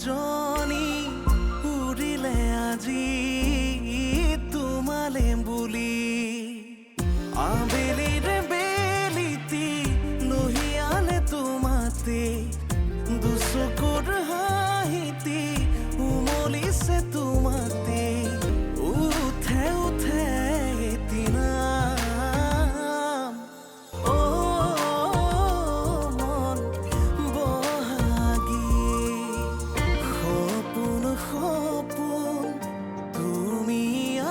জনী উৰিলে আজি তোমালে বুলি আবেলিৰে বেলিতি লহিয়ালে তোমাতে দুচকুৰ হাঁহিতি উমলিছে তোমাতে উঠে উঠে এদিনা মন বহাগী সপোন সপোন তুমি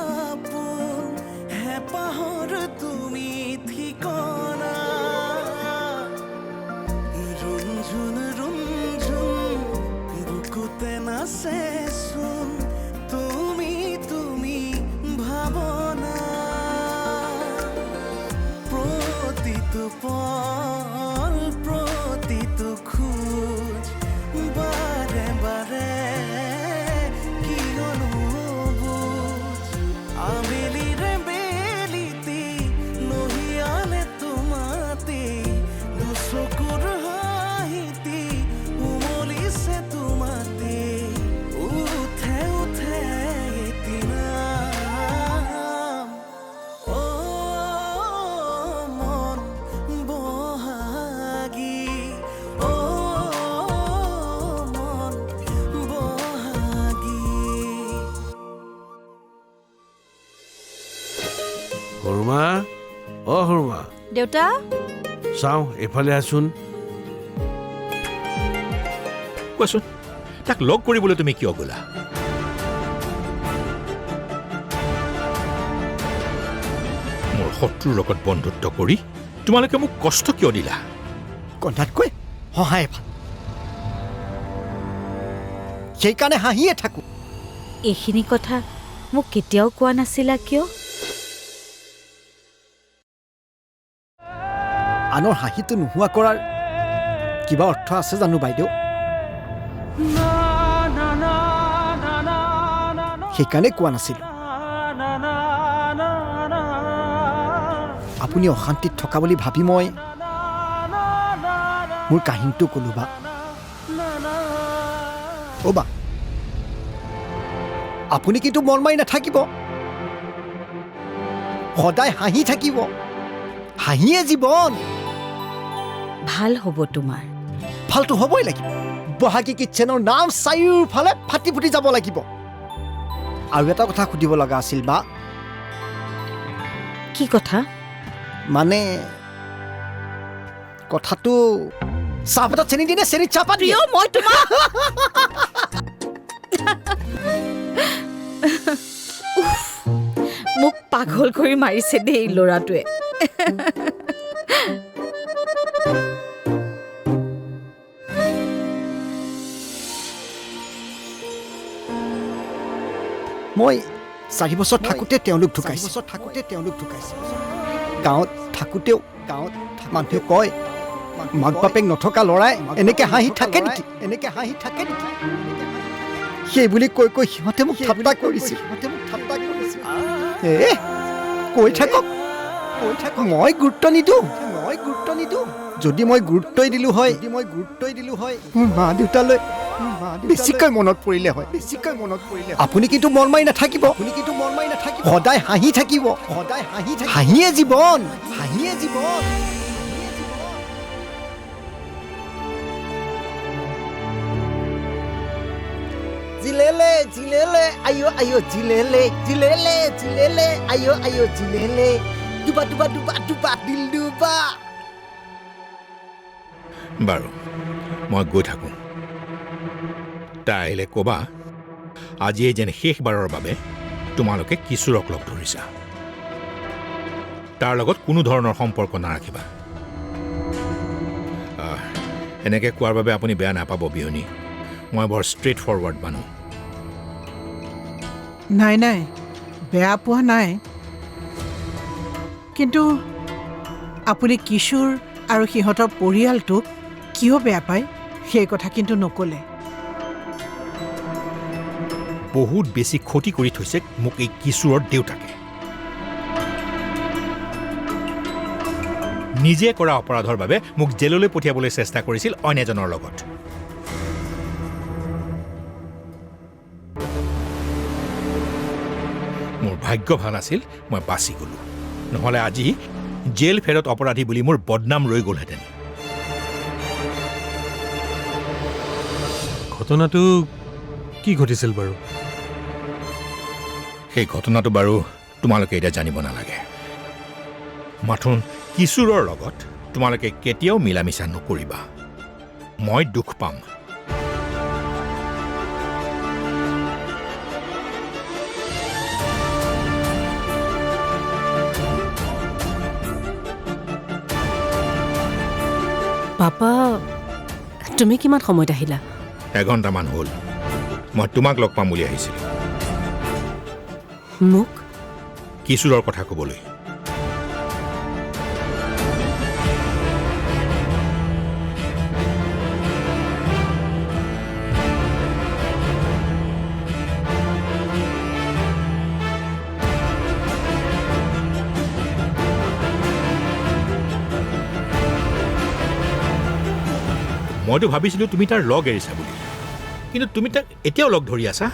আপোন হেঁপাহৰ তুমি ঠিকনা ৰুমঝুন ৰুমঝুন বুকুতে নাচেচোন তুমি তুমি ভাৱনা প্ৰতিটো পল প্ৰতিটো খোজ বাৰে বাৰে কিয়নো বুজ আবেলিৰে বেলিতি লহিয়ালে তোমাতে দুচকুৰ হাঁহিতি উমলিছে তোমাতে উঠে উঠে এদিনা মন বহাগী মন বহাগী সৰুমা সৰুমা দেউতা চাওঁ এইফালে আছোন কোৱাচোন তাক লগ কৰিবলৈ তুমি কিয় গ'লা মোৰ শত্ৰুৰ লগত বন্ধুত্ব কৰি তোমালোকে মোক কষ্ট কিয় দিলা কন্যাতকৈ সহায় ভাল সেইকাৰণে হাঁহিয়ে থাকোঁ এইখিনি কথা মোক কেতিয়াও কোৱা নাছিলা কিয় আনৰ হাঁহিটো নোহোৱা কৰাৰ কিবা অৰ্থ আছে জানো বাইদেউ সেইকাৰণে কোৱা নাছিলোঁ আপুনি অশান্তিত থকা বুলি ভাবি মই মোৰ কাহিনীটো ক'লো বা বা আপুনি কিন্তু মন মাৰি নাথাকিব সদায় হাঁহি থাকিব হাঁহিয়ে জীৱন ভাল হ'ব তোমাৰ ভালটো হ'বই লাগিব বহাগী কিটচেনৰ নাম চাৰিওফালে ফাটি ফুটি যাব লাগিব আৰু এটা কথা সুধিব লগা আছিল বা কি কথা মানে কথাটো চাহপাতত চেনি দিয়ে নে চেনিত চাহপাত দিয়ে মই তোমাক মোক পাগল কৰি মাৰিছে দেই ল'ৰাটোৱে মই 4 বছৰ থাকোঁতে তেওঁলোক ঢুকাইছে গাঁৱত থাকোঁতেও মানুহে কয় মাক বাপেক নথকা ল'ৰাই এনেকে হাঁহি থাকে নেকি সেই বুলি কৈ কৈ সিহঁতে মোক ঠাট্টা কৰিছিল কৈ থাকক মই গুৰুত্ব নিদিওঁ যদি মই গুৰুত্বই দিলোঁ হয় মোৰ মা দেউতালৈ বেছিকৈ মনত পৰিলে হয় আপুনি কিন্তু মন মাৰি নাথাকিব সদায় হাঁহি থাকিব হাঁহিয়ে জীৱন জিলেলে জিলেলে আয়ো আয়ো জিলেলে আয়ো আয়ো জিলেলে দুবা দুবা দুবা দুবা দিল দুবা বাৰু মই গৈ থাকোঁ তাই আহিলে ক'বা আজিয়ে যেন শেষবাৰৰ বাবে তোমালোকে কিশোৰক লগ ধৰিছা তাৰ লগত কোনো ধৰণৰ সম্পৰ্ক নাৰাখিবা এনেকৈ কোৱাৰ বাবে আপুনি বেয়া নাপাব বিয়নী মই বৰ ষ্ট্ৰেইট ফৰৱাৰ্ড মানুহ নাই বেয়া পোৱা নাই কিন্তু আপুনি কিশোৰ আৰু সিহঁতৰ পৰিয়ালটোক কিয় বেয়া পায় সেই কথা কিন্তু নক'লে বহুত বেছি ক্ষতি কৰি থৈছে মোক এই কিশোৰৰ দেউতাকে নিজে কৰা অপৰাধৰ বাবে মোক জেললৈ পঠিয়াবলৈ চেষ্টা কৰিছিল অন্য এজনৰ লগত ভাগ্য ভাল আছিল মই বাচি গ'লোঁ নহ'লে আজি জেল ফেৰত অপৰাধী বুলি মোৰ বদনাম ৰৈ গ'লহেঁতেন ঘটনাটো কি ঘটিছিল বাৰু সেই ঘটনাটো বাৰু তোমালোকে এতিয়া জানিব নালাগে মাথোন কিশোৰৰ লগত তোমালোকে কেতিয়াও মিলা মিছা নকৰিবা মই দুখ পাম পাপা তুমি কিমান সময়ত আহিলা এঘণ্টামান হ'ল মই তোমাক লগ পাম বুলি আহিছিলোঁ মোক কিশোৰৰ কথা ক'বলৈ মইতো ভাবিছিলোঁ তুমি তাৰ লগ এৰিছা বুলি কিন্তু তুমি তাক এতিয়াও লগ ধৰি আছা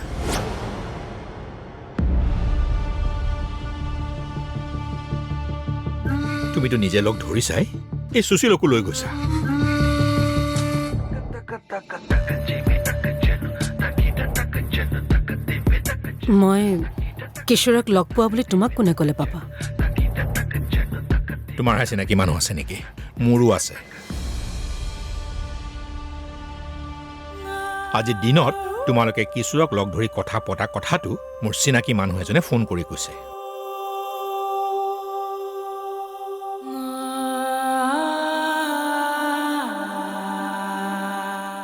তুমিতো নিজে লগ ধৰিছাই এই সুশীলকো লৈ গৈছা মই কিশোৰক লগ পোৱা বুলি তোমাক কোনে ক'লে পাপা তোমাৰহে চিনাকি মানুহ আছে নেকি মোৰো আছে আজি দিনত তোমালোকে কিশোৰক লগ ধৰি কথা পতা কথাটো মোৰ চিনাকি মানুহ এজনে ফোন কৰি কৈছে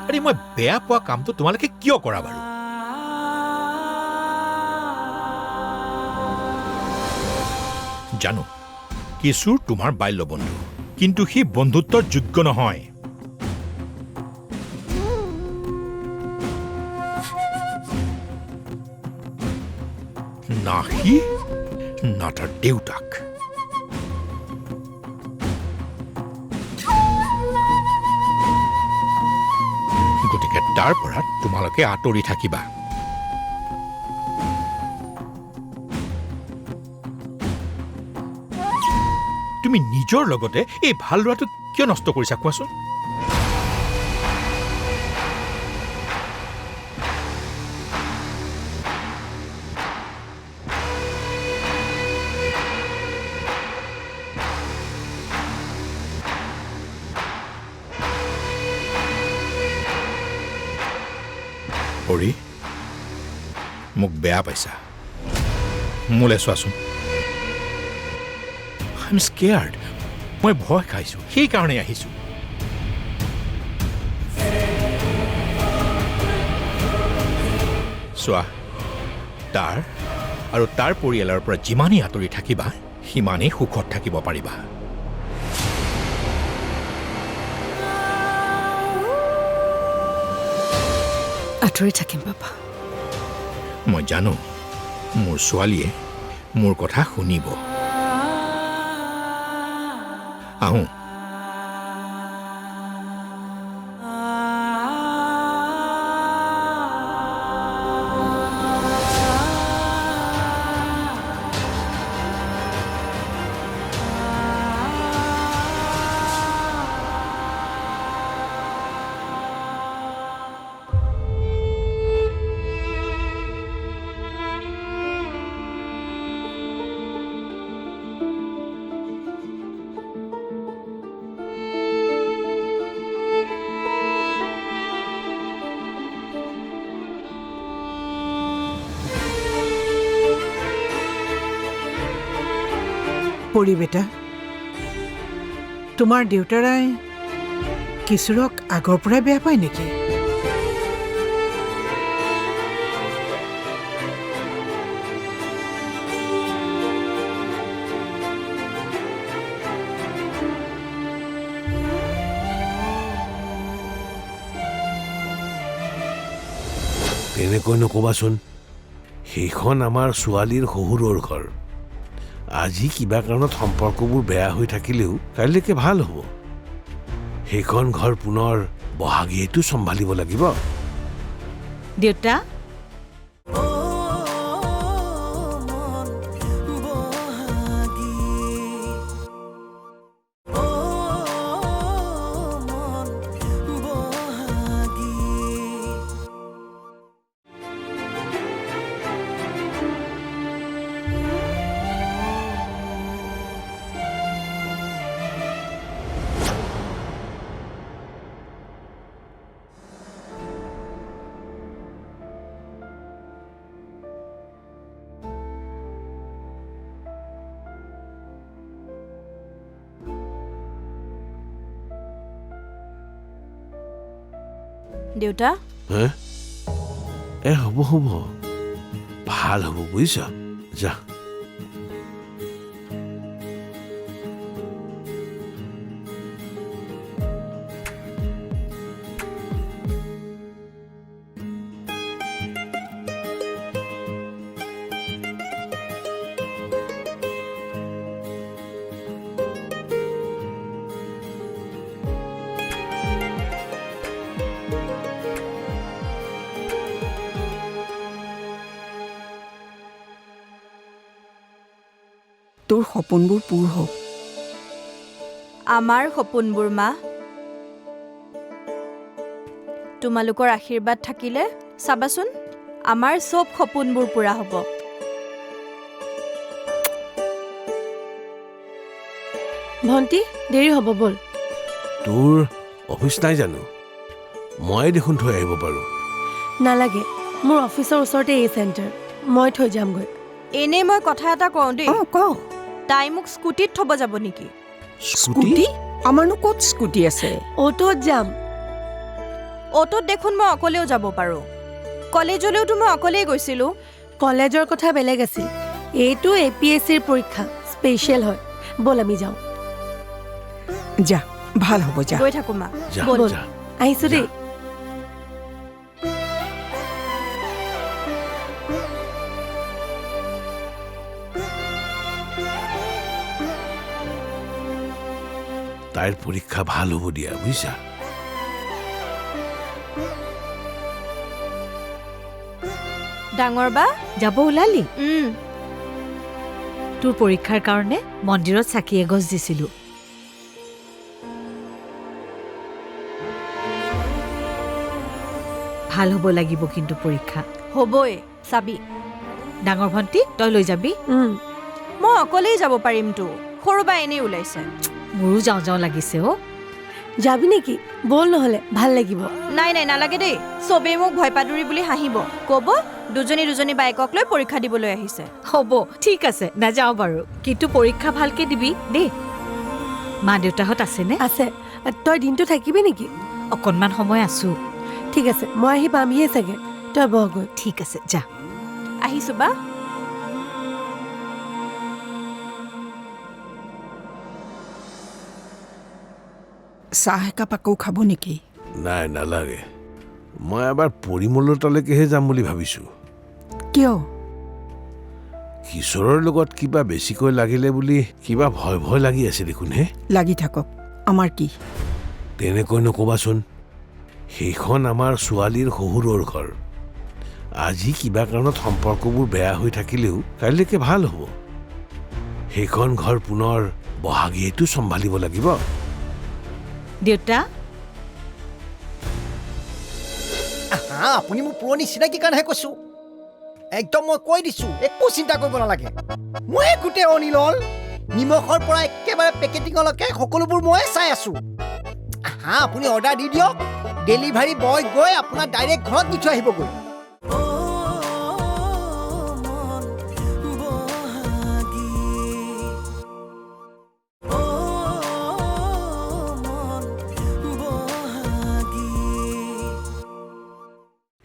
আৰে মই বেয়া পোৱা কামটো তোমালোকে কিয় কৰা বাৰু জানো কিশোৰ তোমাৰ বাল্য বন্ধু কিন্তু সি বন্ধুত্বৰ যোগ্য নহয় না সি না তাৰ দেউতাক গতিকে তাৰ পৰা তোমালোকে আঁতৰি থাকিবা তুমি নিজৰ লগতে এই ভাল ল'ৰাটো কিয় নষ্ট কৰিছা কোৱাচোন হৰি মোক বেয়া পাইছা মোলে চোৱাচোন আই এম স্কেয়াৰ্ড মই ভয় খাইছোঁ সেইকাৰণে আহিছোঁ চোৱা তাৰ আৰু তাৰ পৰিয়ালৰ পৰা যিমানেই আঁতৰি থাকিবা সিমানেই সুখত থাকিব পাৰিবা আঁতৰি থাকিম পাপা মই জানো মোৰ ছোৱালীয়ে মোৰ কথা শুনিব আহোঁ পৰি বেটা তোমাৰ দেউতাৰাই কিশোৰক আগৰ পৰাই বেয়া পায় নেকি তেনেকৈ নকবাচোন সেইখন আমাৰ ছোৱালীৰ শহুৰৰ ঘৰ আজি কিবা কাৰণত সম্পৰ্কবোৰ বেয়া হৈ থাকিলেও কাইলৈকে ভাল হ'ব সেইখন ঘৰ পুনৰ বহাগীয়েতো চম্ভালিব লাগিব দেউতা ও মন দেউতা হে হ'ব হ'ব ভাল হ'ব বুজিছ যা তোৰ সপোনবোৰ পূৰ হওক আমাৰ সপোনবোৰ মা তোমালোকৰ আশীৰ্বাদ থাকিলে চাবাচোন আমাৰ সব সপোনবোৰ পূৰা হ'ব ভণ্টি দেৰি হ'ব ব'ল তোৰ অফিচ নাই জানো মই দেখোন থৈ আহিব পাৰোঁ নালাগে মোৰ অফিচৰ ওচৰতে এই চেণ্টাৰ মই থৈ যামগৈ এনেই মই কথা এটা কওঁ দেই ক তাই মোক স্কুটিত থ'ব যাব নেকি স্কুটি আমাৰনো ক'ত স্কুটি আছে অ'টোত যাম অ'টোত দেখোন মই অকলেও যাব পাৰোঁ কলেজলৈওতো মই অকলেই গৈছিলোঁ কলেজৰ কথা বেলেগ আছিল এইটো APSCৰ পৰীক্ষা স্পেচিয়েল হয় ব'ল আমি যাওঁ যা ভাল হ'ব যা গৈ থাকোঁ মা যা ব'ল। যা আহিছোঁ দেই তাইৰ পৰীক্ষা ভাল হ'ব দিয়া বুজিছা ডাঙৰ বা যাব ওলালি উম তোৰ পৰীক্ষাৰ কাৰণে মন্দিৰত চাকি এগছ দিছিলোঁ ভাল হ'ব লাগিব কিন্তু পৰীক্ষা হ'বই চাবি ডাঙৰ ভণ্টি তই লৈ যাবি মই অকলেই যাব পাৰিমতো সৰু বা এনেই ওলাইছে মোৰো যাওঁ যাওঁ লাগিছে অ' যাবি নেকি ব'ল নহ'লে ভাল লাগিব নাই নাই নালাগে দেই চবেই মোক ভয়পাদুৰি বুলি হাঁহিব ক'ব দুজনী বাইকক লৈ পৰীক্ষা দিবলৈ আহিছে হ'ব ঠিক আছে নাযাওঁ বাৰু কিন্তু পৰীক্ষা ভালকে দিবি দেই মা দেউতাহঁত আছেনে আছে তই দিনটো থাকিবি নেকি অকণমান সময় আছোঁ ঠিক আছে মই আহি পামহিয়ে চাগে তই বহগৈ ঠিক আছে যা আহিছোঁ বা চাহ একাপ আকৌ খাব নেকি নাই নালাগে মই এবাৰ পৰিমলৰ তালৈকেহে যাম বুলি ভাবিছোঁ কিয় কিশোৰৰ লগত কিবা বেছিকৈ লাগিলে বুলি কিবা ভয় ভয় লাগি আছে দেখোন হে লাগি থাকক আমাৰ কি তেনেকৈ নক'বাচোন সেইখন আমাৰ ছোৱালীৰ শহুৰৰ ঘৰ আজি কিবা কাৰণত সম্পৰ্কবোৰ বেয়া হৈ থাকিলেও কাইলৈকে ভাল হ'ব সেইখন ঘৰ পুনৰ বহাগীয়েতো চম্ভালিব লাগিব দেউতা আপুনি মোক পুৰণি চিনাকি কাৰণেহে কৈছোঁ একদম মই কৈ দিছোঁ একো চিন্তা কৰিব নালাগে মই গোটেই অনিলল নিমখৰ পৰা একেবাৰে পেকেটিঙলৈকে সকলোবোৰ মই চাই আছোঁ আপুনি অৰ্ডাৰ দি দিয়ক ডেলিভাৰী বয় গৈ আপোনাৰ ডাইৰেক্ট ঘৰত দি থৈ আহিবগৈ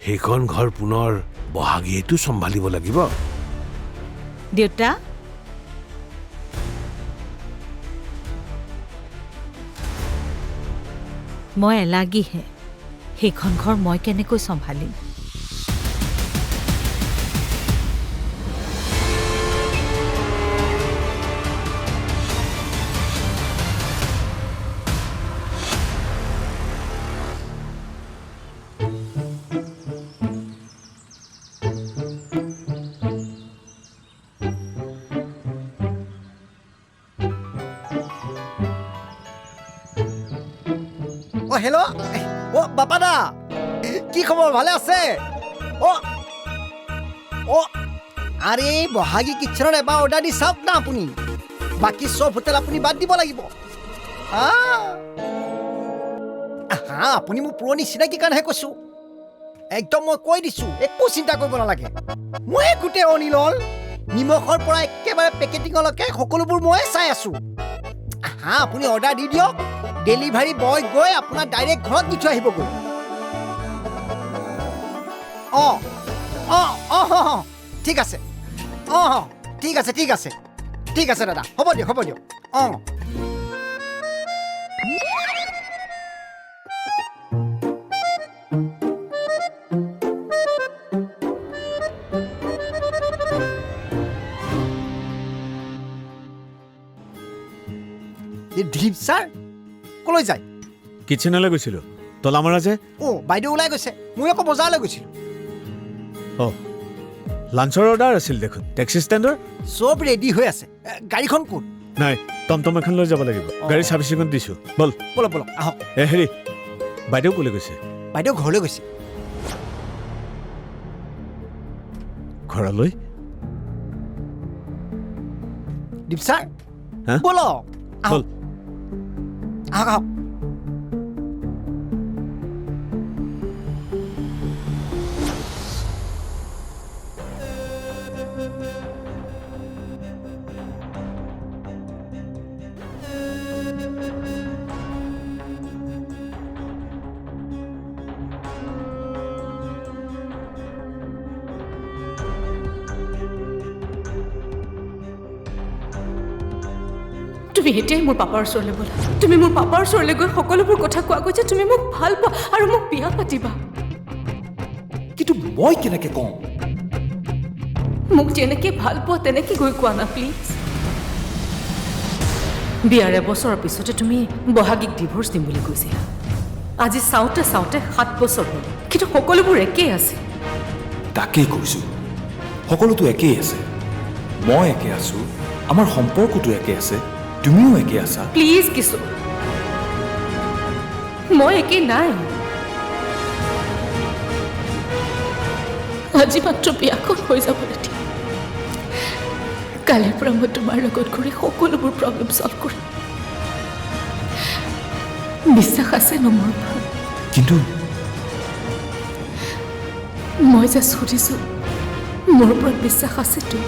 সেইখন ঘৰ পুনৰ বহাগীয়েতো চম্ভালিব লাগিব দেউতা মই এলাগীহে সেইখন ঘৰ মই কেনেকৈ চম্ভালিম হেল্ল' বাপা দা কি খবৰ ভালে আছে আৰে বহাগী কিটচেনত এবাৰ অৰ্ডাৰ দি চাওক না আপুনি বাকী চব হোটেল আপুনি বাদ দিব লাগিব আপুনি মোক পুৰণি চিনাকি কাৰণেহে কৈছোঁ একদম মই কৈ দিছোঁ একো চিন্তা কৰিব নালাগে মই গোটেই অনিলল নিমখৰ পৰা একেবাৰে পেকেটিঙলৈকে সকলোবোৰ মই চাই আছোঁ আপুনি অৰ্ডাৰ দি দিয়ক ডেলিভাৰী বয় গৈ আপোনাৰ ডাইৰেক্ট ঘৰত দি থৈ আহিবগৈ অঁ অঁ অঁ অঁ ঠিক আছে অঁ অঁ ঠিক আছে ঠিক আছে ঠিক আছে দাদা হ'ব দিয়ক অঁ দিলীপ ছাৰ ক'লৈ যায় কিটচেনলৈ গৈছিলোঁ তলা মৰা যে অঁ বাইদেউ ওলাই গৈছে মই আকৌ বজাৰলৈ গৈছিলোঁ অঁ লাঞ্চৰ অৰ্ডাৰ আছিল দেখোন টেক্সি ষ্টেণ্ডৰ চব ৰেডি হৈ আছে গাড়ীখন ক'ত নাই টমটম এখন লৈ যাব লাগিব গাড়ী চাৰ্ভিচিঙত দিছোঁ ব'ল ব'লক আহক হেৰি বাইদেউ ক'লৈ গৈছে বাইদেউ ঘৰলৈ গৈছে ঘৰলৈ দীপ ছাৰ হা? ব'লক ব'ল আহক তুমি এতিয়াই মোৰ পাপাৰ ওচৰলৈ ব'লা তুমি মোৰ পাপাৰ ওচৰলৈ গৈ সকলোবোৰ কথা কোৱাগৈ যে তুমি মোক ভাল পোৱা আৰু মোক বিয়া পাতিবা কিন্তু মই কেনেকে কওঁ মোক যেনেকৈ ভাল পোৱা তেনেকৈ গৈ কোৱা না প্লিজ বিয়াৰ এবছৰৰ পিছতে তুমি বহাগীক ডিভোৰ্চ দিম বুলি কৈছিলা আজি চাওঁতে 7 বছৰ হ'ল কিন্তু সকলোবোৰ একেই আছে তাকেই কৈছো সকলোতো একেই আছে মই একে আছো আমাৰ সম্পৰ্কটো একে আছে তুমিও একে আছা প্লিজ কিছু মই একেই নাই আজি মাত্ৰ বিয়াখন হৈ যাব নেকি কালিৰ পৰা মই তোমাৰ লগত ঘূৰি সকলোবোৰ প্ৰব্লেম ছল্ভ কৰিম বিশ্বাস আছে ন মোৰ ওপৰত কিন্তু মই যে সুধিছোঁ মোৰ ওপৰত বিশ্বাস আছেতো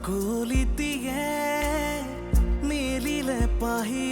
কুলিতিয়ে মিলিলে পাহি